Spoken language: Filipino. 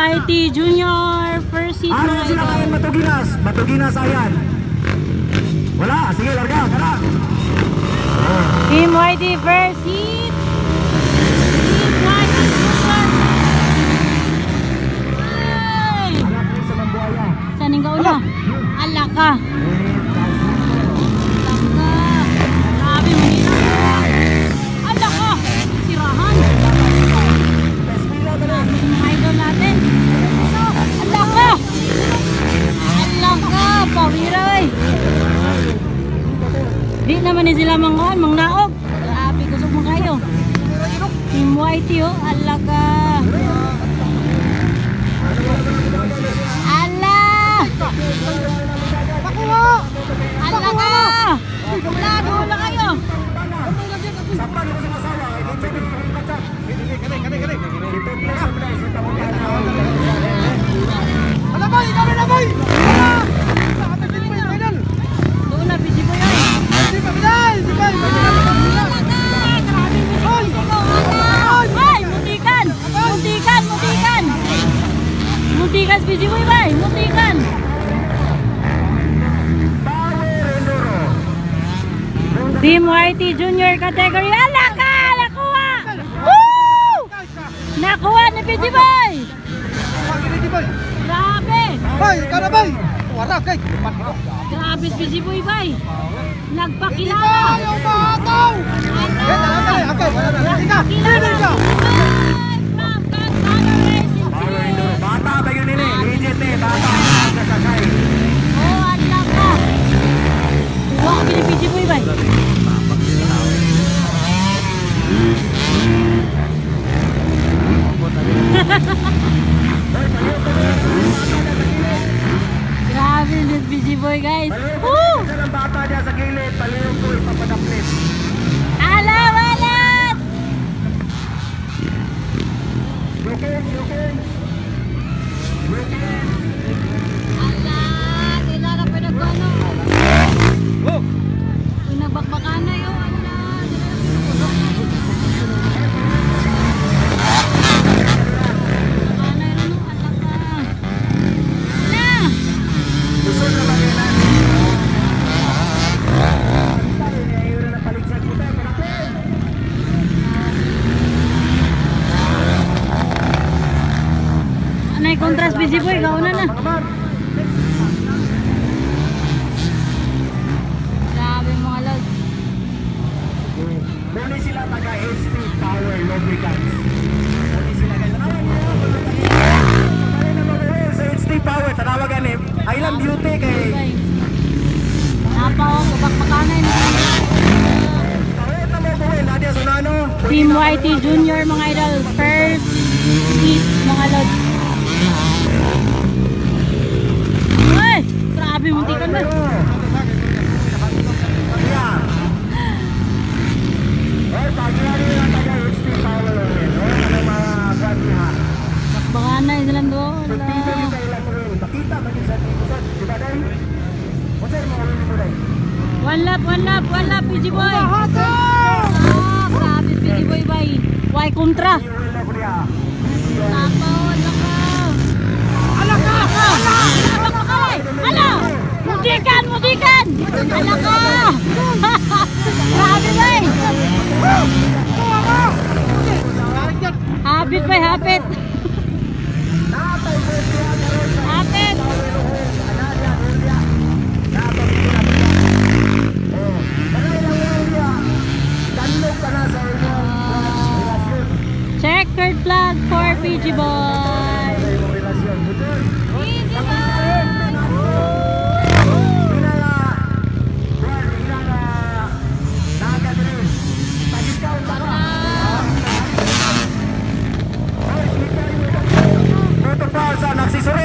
YT Junior, first seat Ano mga sila kayo idol. Matuginas? Matuginas ayan. Wala, sige larga, tara. Team YT first seat. Team YT Junior. Ay! Anak ni sa Mambuaya. Saan yung gaula? Ala ka. Grabe, mahirap. Ala ka. Sirahan. Espila ba na? Mga idol natin. Ala ka. Ala ka. Pawiray. Di naman ni sila mangnaog. Grabe, kusog mo kayo. Team YT oh. Ala ka. Ala. Ala ka. Wala kayo. Sampan mo sa masawa. Ito plus ang price. Ito mo yan. Alabay! Kami na boy! Doon na, busy boy ay. Di ba bilay? Di ba? Ay, mutikan! Mutikan, mutikan! Mutikan, busy boy bay! Mutikan! Team YT Junior category. Ala ka! Nakuha! Woo! Nakuha ni busy boy! Di ba? Grabe! Bay! Ikaw na bay! Warap kay! Grabe si busy boy bay! Di ba? Nagpakilala! Ayaw mahataw! Okay, wala na. Hindi ka! Hindi ka! From Gonzalo Racing Power Team! Enduro. Bata ba yun nila? Legit eh. Bata. Kasakay. Oh, alam ka! Huwag ka pinipisi mo ibay! Grabe this busy boy guys! Woo! Isa ng bata niya sa gilid. Palihog ko ipapadaplit. Alawalat! Broken. Ala! Sila na pinagano! Oh! Pinagbakbakan na yun! Ala! Bakana yun ano? Ala ka! Ala! Gusto na ba yun natin? Ayaw na paligsan mo tayo. Palapit. Anay contrast busy boy, gauna na. Grabe mga lods. Muli sila taga ST Power Lubricants. Muli sila guys. Sa ST Power, tanawagan eh. Island Beauty kay... Napaw, bakbakanay na. Tawid na mo buhay, Nadia Sonano. Team YT Junior mga idol, first seat mga lods. Ay! Grabe, munti ka na. Bakbakanay silang doon. One lap, PG boy. Ah, grabe, PG boy, bay. Y kontra. Tapaw, lakaw. Ala ka! Ala! Mutikan! Ala ka! Grabe, bay. Hapit, bay, hapit. Hapit. Checkered flag for PG boy.